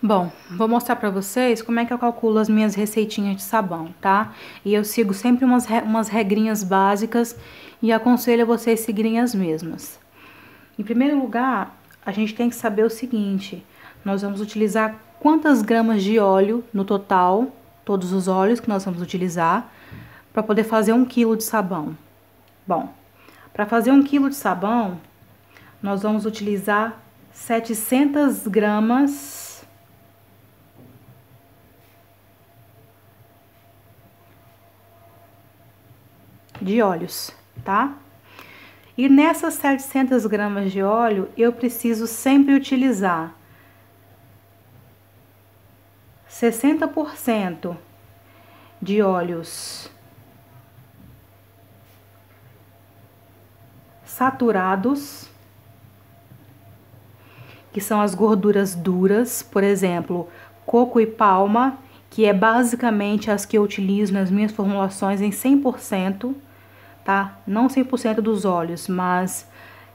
Bom, vou mostrar pra vocês como é que eu calculo as minhas receitinhas de sabão, tá? E eu sigo sempre umas regrinhas básicas e aconselho a vocês seguirem as mesmas. Em primeiro lugar, a gente tem que saber o seguinte: nós vamos utilizar quantas gramas de óleo no total, todos os óleos que nós vamos utilizar, para poder fazer 1 quilo de sabão. Bom, para fazer 1 quilo de sabão, nós vamos utilizar 700 gramas de óleos, tá? E nessas 700 gramas de óleo, eu preciso sempre utilizar 60% de óleos saturados, que são as gorduras duras, por exemplo, coco e palma, que é basicamente as que eu utilizo nas minhas formulações em 100%, tá? Não 100% dos óleos, mas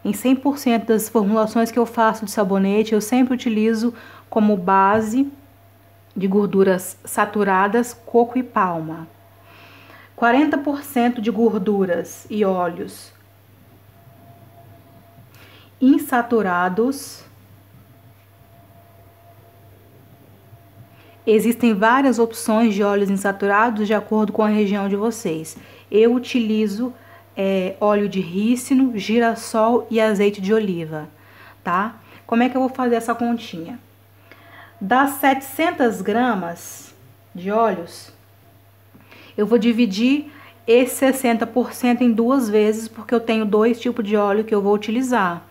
em 100% das formulações que eu faço de sabonete, eu sempre utilizo como base de gorduras saturadas coco e palma. 40% de gorduras e óleos insaturados. Existem várias opções de óleos insaturados de acordo com a região de vocês. Eu utilizo óleo de rícino, girassol e azeite de oliva, tá? Como é que eu vou fazer essa continha? Das 700 gramas de óleos, eu vou dividir esse 60% em 2 vezes, porque eu tenho 2 tipos de óleo que eu vou utilizar.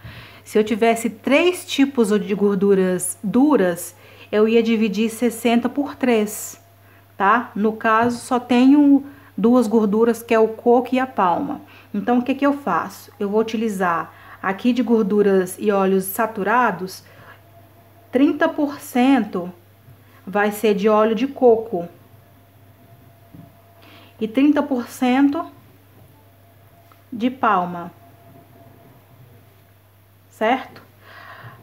Se eu tivesse 3 tipos de gorduras duras, eu ia dividir 60 por 3, tá? No caso, só tenho 2 gorduras, que é o coco e a palma. Então, o que que eu faço? Eu vou utilizar aqui de gorduras e óleos saturados, 30% vai ser de óleo de coco e 30% de palma, certo?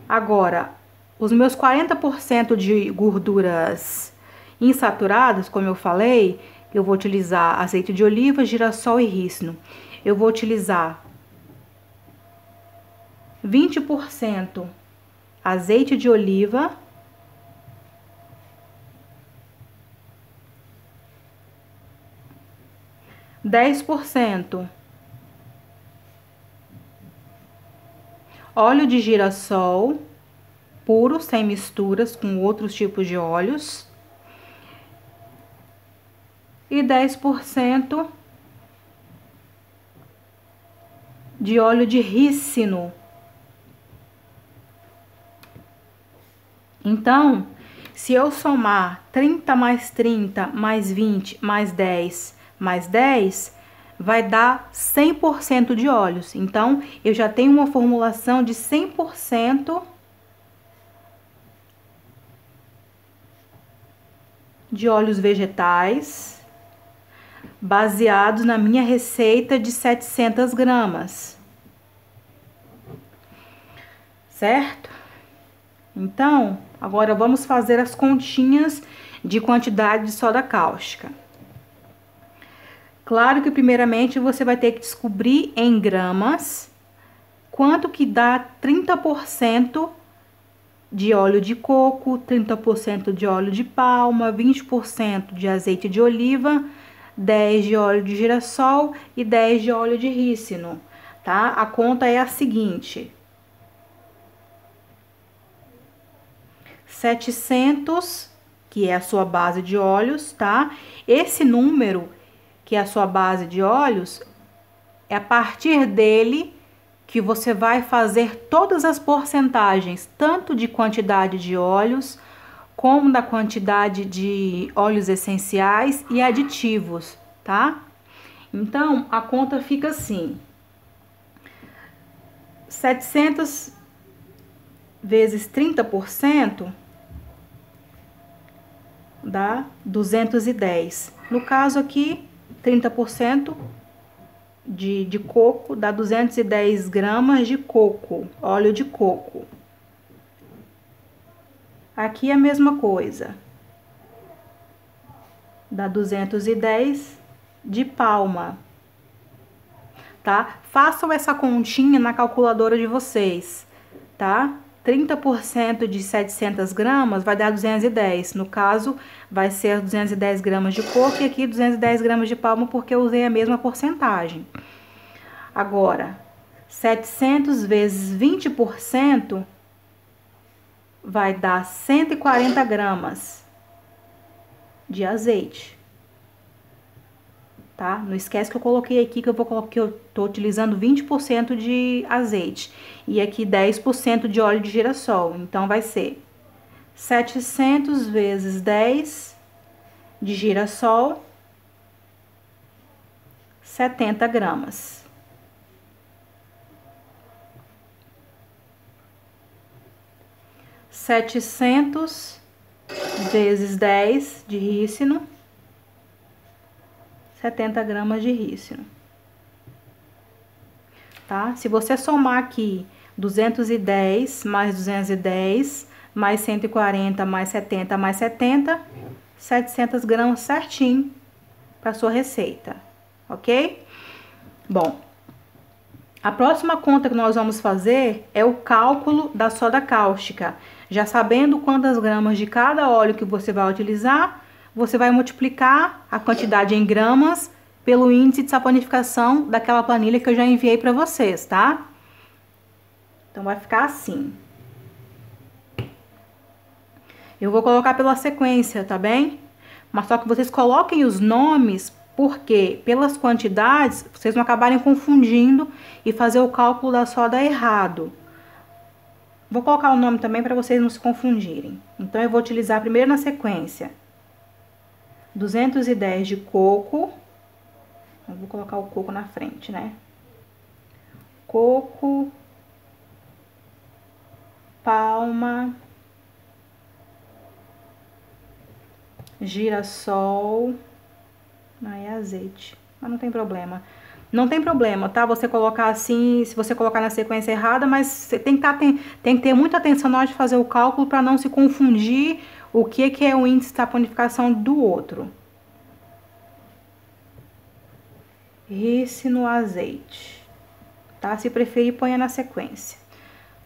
Agora, os meus 40% de gorduras insaturadas, como eu falei, eu vou utilizar azeite de oliva, girassol e rícino. Eu vou utilizar 20% azeite de oliva, 10% óleo de girassol puro, sem misturas com outros tipos de óleos, e 10% de óleo de rícino. Então, se eu somar 30 mais 30 mais 20 mais 10 mais 10, vai dar 100% de óleos. Então, eu já tenho uma formulação de 100% de óleos vegetais, baseados na minha receita de 700 gramas, certo? Então, agora vamos fazer as continhas de quantidade de soda cáustica. Claro que primeiramente você vai ter que descobrir em gramas quanto que dá 30% de óleo de coco, 30% de óleo de palma, 20% de azeite de oliva, 10 de óleo de girassol e 10 de óleo de rícino, tá? A conta é a seguinte: 700, que é a sua base de óleos, tá? Esse número, que é a sua base de óleos, é a partir dele que você vai fazer todas as porcentagens, tanto de quantidade de óleos, como da quantidade de óleos essenciais e aditivos, tá? Então, a conta fica assim: 700 vezes 30% dá 210. No caso aqui, 30% de coco dá 210 gramas de coco, óleo de coco. Aqui a mesma coisa. Dá 210 de palma, tá? Façam essa continha na calculadora de vocês, tá? 30% de 700 gramas vai dar 210. No caso, vai ser 210 gramas de coco e aqui 210 gramas de palma, porque eu usei a mesma porcentagem. Agora, 700 vezes 20% vai dar 140 gramas de azeite. Tá? Não esquece que eu coloquei aqui que eu tô utilizando 20% de azeite e aqui 10% de óleo de girassol. Então vai ser 700 vezes 10 de girassol, 70 gramas. Setecentos vezes 10 de rícino, 70 gramas de rícino, tá? Se você somar aqui 210 mais 210, mais 140, mais 70, mais 70, 700 gramas certinho para sua receita, ok? Bom, a próxima conta que nós vamos fazer é o cálculo da soda cáustica. Já sabendo quantas gramas de cada óleo que você vai utilizar, você vai multiplicar a quantidade em gramas pelo índice de saponificação daquela planilha que eu já enviei para vocês, tá? Então, vai ficar assim. Eu vou colocar pela sequência, tá bem? Mas só que vocês coloquem os nomes, porque pelas quantidades, vocês não acabarem confundindo e fazer o cálculo da soda errado. Vou colocar o nome também para vocês não se confundirem. Então, eu vou utilizar primeiro na sequência 210 de coco. Eu vou colocar o coco na frente, né? Coco, palma, girassol, aí azeite. Mas não tem problema. Não tem problema, tá? Você colocar assim, se você colocar na sequência errada, mas você tem que ter muita atenção na hora de fazer o cálculo para não se confundir o que é o índice de saponificação do outro. Rícino, azeite, tá? Se preferir, ponha na sequência.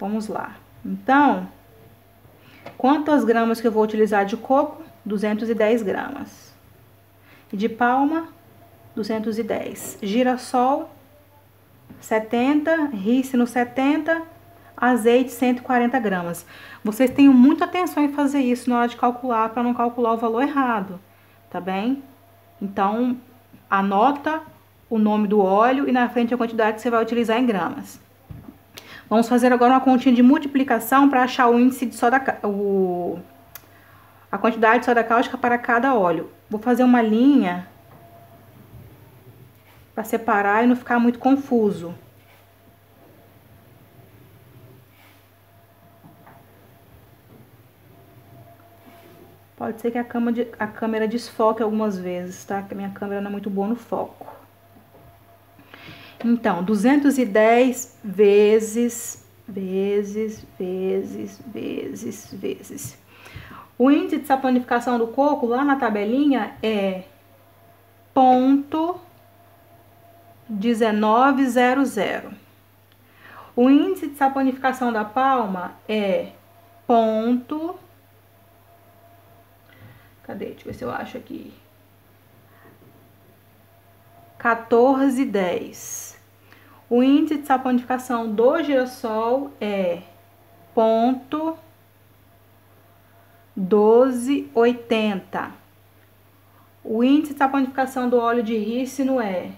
Vamos lá. Então, quantas gramas que eu vou utilizar de coco? 210 gramas. E de palma, 210. Girassol, 70. Rícino, 70. Azeite, 140 gramas. Vocês tenham muita atenção em fazer isso na hora de calcular, para não calcular o valor errado, tá bem? Então, anota o nome do óleo e na frente a quantidade que você vai utilizar em gramas. Vamos fazer agora uma continha de multiplicação para achar o índice de soda, a quantidade de soda cáustica para cada óleo. Vou fazer uma linha para separar e não ficar muito confuso. Pode ser que a câmera desfoque algumas vezes, tá? Que a minha câmera não é muito boa no foco. Então, 210 vezes. O índice de saponificação do coco, lá na tabelinha, é 0,1900. O índice de saponificação da palma é Cadê? Deixa eu ver se eu acho aqui. 1410. O índice de saponificação do girassol é 1280. O índice de saponificação do óleo de rícino é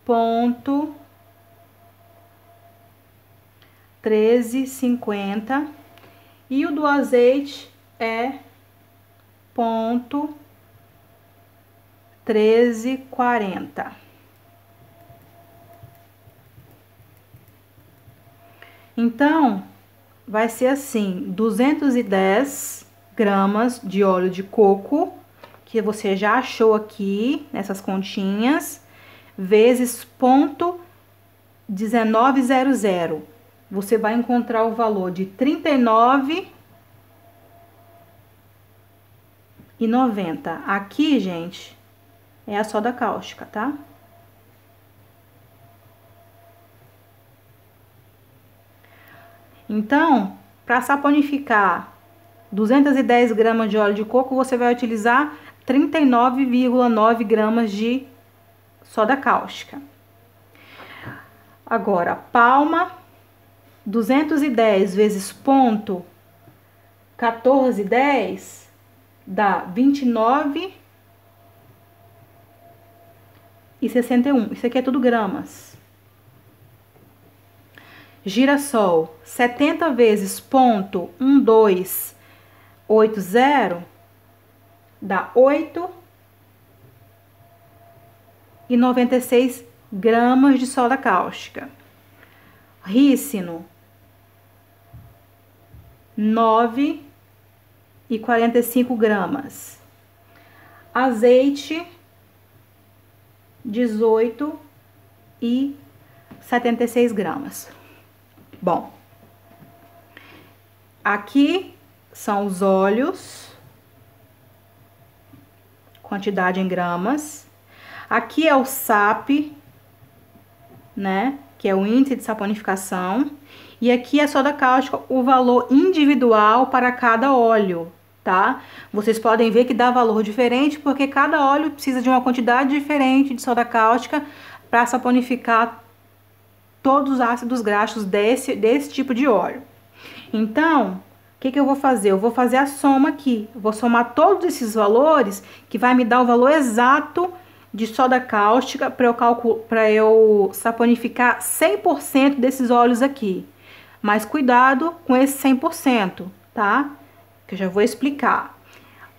1350. E o do azeite é 1340. Então, vai ser assim, 210 gramas de óleo de coco, que você já achou aqui nessas continhas, vezes 0,1900. você vai encontrar o valor de R$ 39,90. Aqui, gente, é a soda cáustica, tá? Então, para saponificar 210 gramas de óleo de coco, você vai utilizar 39,9 gramas de soda cáustica. Agora, palma, 210 vezes ponto 1410 dá 29,61. Isso aqui é tudo gramas. Girassol, 70 vezes ponto 1280 dá 8,96 gramas de soda cáustica. Rícino, 9,45 gramas. Azeite, 18,76 gramas. Bom, aqui são os óleos, quantidade em gramas. Aqui é o SAP, né, que é o índice de saponificação. E aqui é a soda cáustica, o valor individual para cada óleo, tá? Vocês podem ver que dá valor diferente, porque cada óleo precisa de uma quantidade diferente de soda cáustica para saponificar todos os ácidos graxos desse tipo de óleo. Então, o que eu vou fazer? Eu vou fazer a soma aqui. Eu vou somar todos esses valores, que vai me dar o valor exato de soda cáustica para eu saponificar 100% desses óleos aqui. Mas cuidado com esse 100%, tá? Que eu já vou explicar.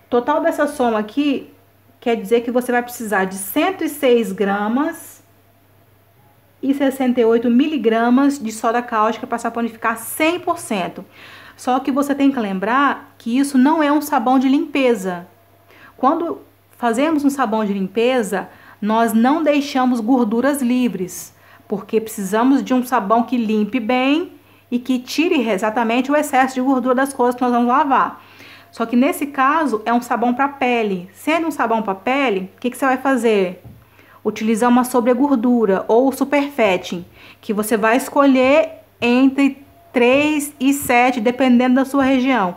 Total dessa soma aqui quer dizer que você vai precisar de 106 gramas e 68 miligramas de soda cáustica para saponificar 100%. Só que você tem que lembrar que isso não é um sabão de limpeza. Quando fazemos um sabão de limpeza, nós não deixamos gorduras livres, porque precisamos de um sabão que limpe bem e que tire exatamente o excesso de gordura das coisas que nós vamos lavar. Só que nesse caso é um sabão para pele. Sendo um sabão para pele, o que você vai fazer? Utilizar uma sobregordura ou superfetting, que você vai escolher entre 3 e 7, dependendo da sua região.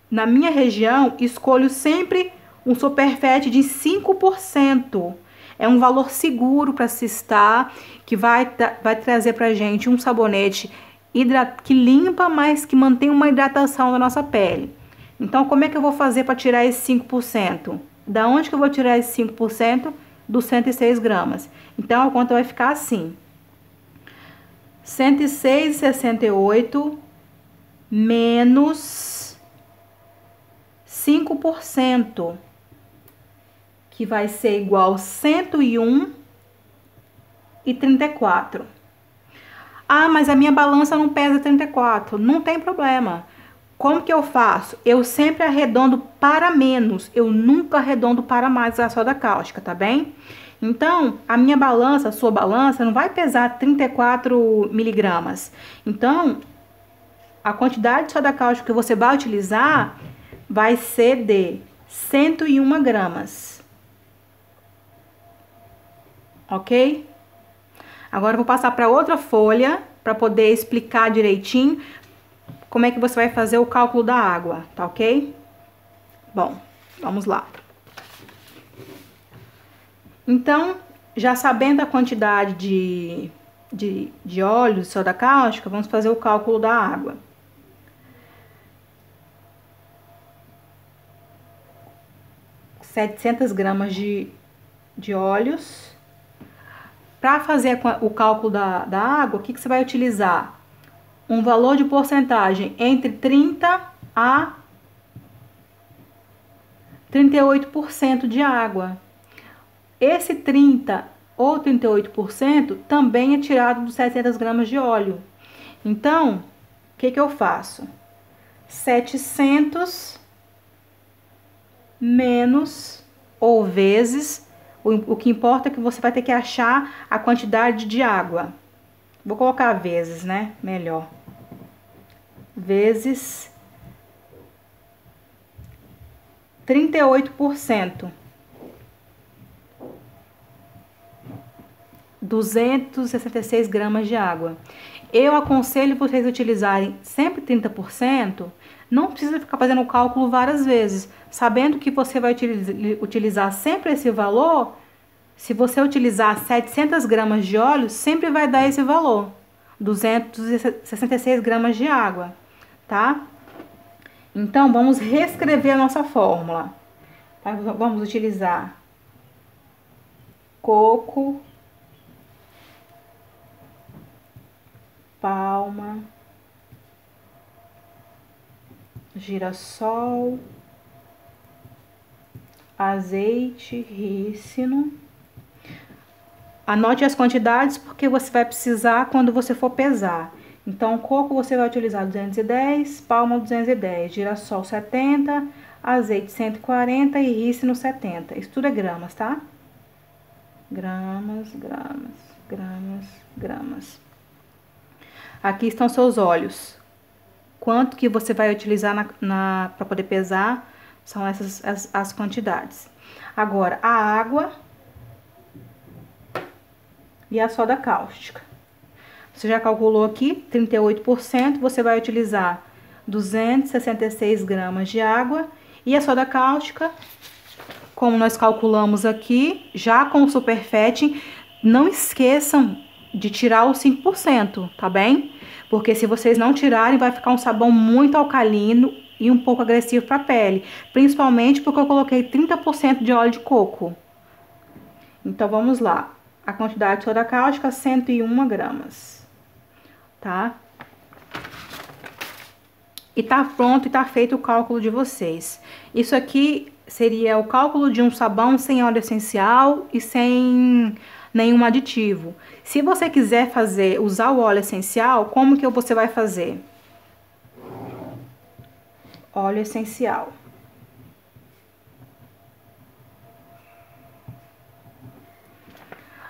Na minha região, escolho sempre um superfet de 5%. É um valor seguro para se estar, que vai trazer pra gente um sabonete que limpa, mas que mantém uma hidratação da nossa pele. Então, como é que eu vou fazer para tirar esse 5%? Da onde que eu vou tirar esse 5% dos 106 gramas? Então, a conta vai ficar assim. 106,68 menos 5%, que vai ser igual a 101,34. Ah, mas a minha balança não pesa 34. Não tem problema. Como que eu faço? Eu sempre arredondo para menos. Eu nunca arredondo para mais a soda cáustica, tá bem? Então, a minha balança, a sua balança, não vai pesar 34 miligramas. Então, a quantidade de soda cáustica que você vai utilizar vai ser de 101 gramas. Ok? Agora eu vou passar para outra folha para poder explicar direitinho como é que você vai fazer o cálculo da água, tá ok? Bom, vamos lá. Então, já sabendo a quantidade de óleo de soda cáustica, vamos fazer o cálculo da água. ,700 gramas de óleos. Para fazer o cálculo da água, o que você vai utilizar? Um valor de porcentagem entre 30% a 38% de água. Esse 30% ou 38% também é tirado dos 700 gramas de óleo. Então, o que eu faço? 700 menos ou vezes, o que importa é que você vai ter que achar a quantidade de água. Vou colocar vezes, né? Melhor. Vezes 38%. 266 gramas de água. Eu aconselho vocês utilizarem sempre 30%. Não precisa ficar fazendo o cálculo várias vezes. Sabendo que você vai utilizar sempre esse valor, se você utilizar 700 gramas de óleo, sempre vai dar esse valor. 266 gramas de água, tá? Então, vamos reescrever a nossa fórmula. Vamos utilizar coco, palma, girassol, azeite, rícino. Anote as quantidades porque você vai precisar quando você for pesar. Então, coco você vai utilizar 210, palma 210, girassol 70, azeite 140 e rícino 70. Isso tudo é gramas, tá? Gramas, gramas, gramas, gramas. Aqui estão seus óleos. Quanto que você vai utilizar para poder pesar, são essas as quantidades. Agora, a água e a soda cáustica. Você já calculou aqui, 38%, você vai utilizar 266 gramas de água. E a soda cáustica, como nós calculamos aqui, já com o Superfet, não esqueçam de tirar os 5%, tá bem? Porque se vocês não tirarem, vai ficar um sabão muito alcalino e um pouco agressivo para a pele. Principalmente porque eu coloquei 30% de óleo de coco. Então, vamos lá. A quantidade de soda cáustica, 101 gramas, tá? E tá pronto e tá feito o cálculo de vocês. Isso aqui seria o cálculo de um sabão sem óleo essencial e sem nenhum aditivo. Se você quiser usar o óleo essencial, como que você vai fazer? Óleo essencial.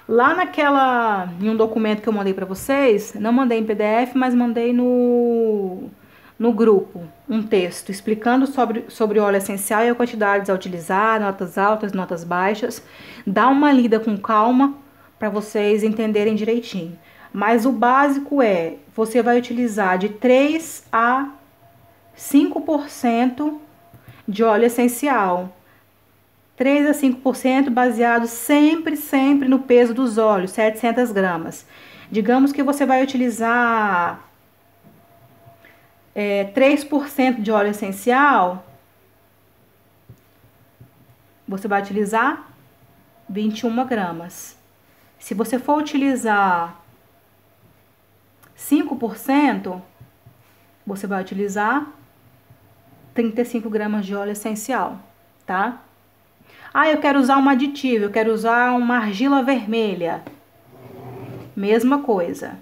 Lá em um documento que eu mandei para vocês, não mandei em PDF, mas mandei no grupo, um texto explicando sobre óleo essencial e a quantidades a utilizar, notas altas, notas baixas. Dá uma lida com calma para vocês entenderem direitinho. Mas o básico é, você vai utilizar de 3 a 5% de óleo essencial. 3 a 5% baseado sempre no peso dos óleos, 700 gramas. Digamos que você vai utilizar 3% de óleo essencial, você vai utilizar 21 gramas. Se você for utilizar 5%, você vai utilizar 35 gramas de óleo essencial, tá? Ah, eu quero usar um aditivo, eu quero usar uma argila vermelha. Mesma coisa.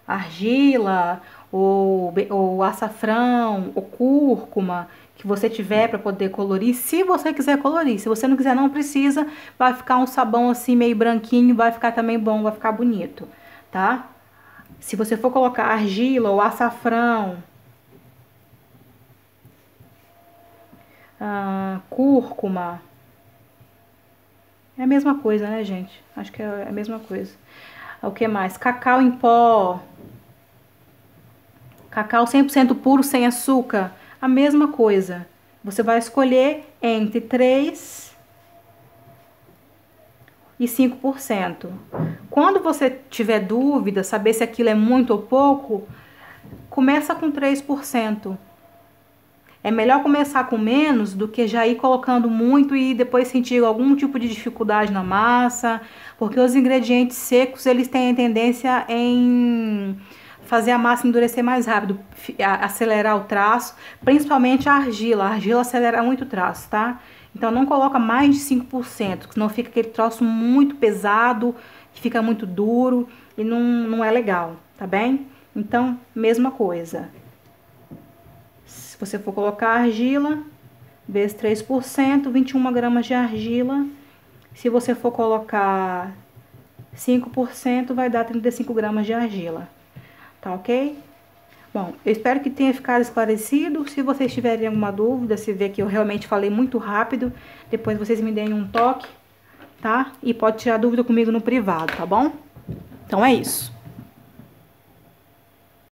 Argila, ou açafrão, ou cúrcuma, que você tiver para poder colorir, se você quiser colorir. Se você não quiser, não precisa, vai ficar um sabão assim meio branquinho, vai ficar também bom, vai ficar bonito, tá? Se você for colocar argila ou açafrão, cúrcuma, é a mesma coisa, né, gente? Acho que é a mesma coisa. O que mais? Cacau em pó, cacau 100% puro, sem açúcar, a mesma coisa. Você vai escolher entre 3 e 5%. Quando você tiver dúvida, saber se aquilo é muito ou pouco, começa com 3%. É melhor começar com menos do que já ir colocando muito e depois sentir algum tipo de dificuldade na massa, porque os ingredientes secos, eles têm a tendência em fazer a massa endurecer mais rápido, acelerar o traço, principalmente a argila. A argila acelera muito o traço, tá? Então não coloca mais de 5%, senão fica aquele troço muito pesado, que fica muito duro e não é legal, tá bem? Então, mesma coisa. Se você for colocar argila, vezes 3%, 21 gramas de argila. Se você for colocar 5% vai dar 35 gramas de argila, tá ok? Bom, eu espero que tenha ficado esclarecido. Se vocês tiverem alguma dúvida, se vê que eu realmente falei muito rápido, depois vocês me deem um toque, tá? E pode tirar dúvida comigo no privado, tá bom? Então é isso.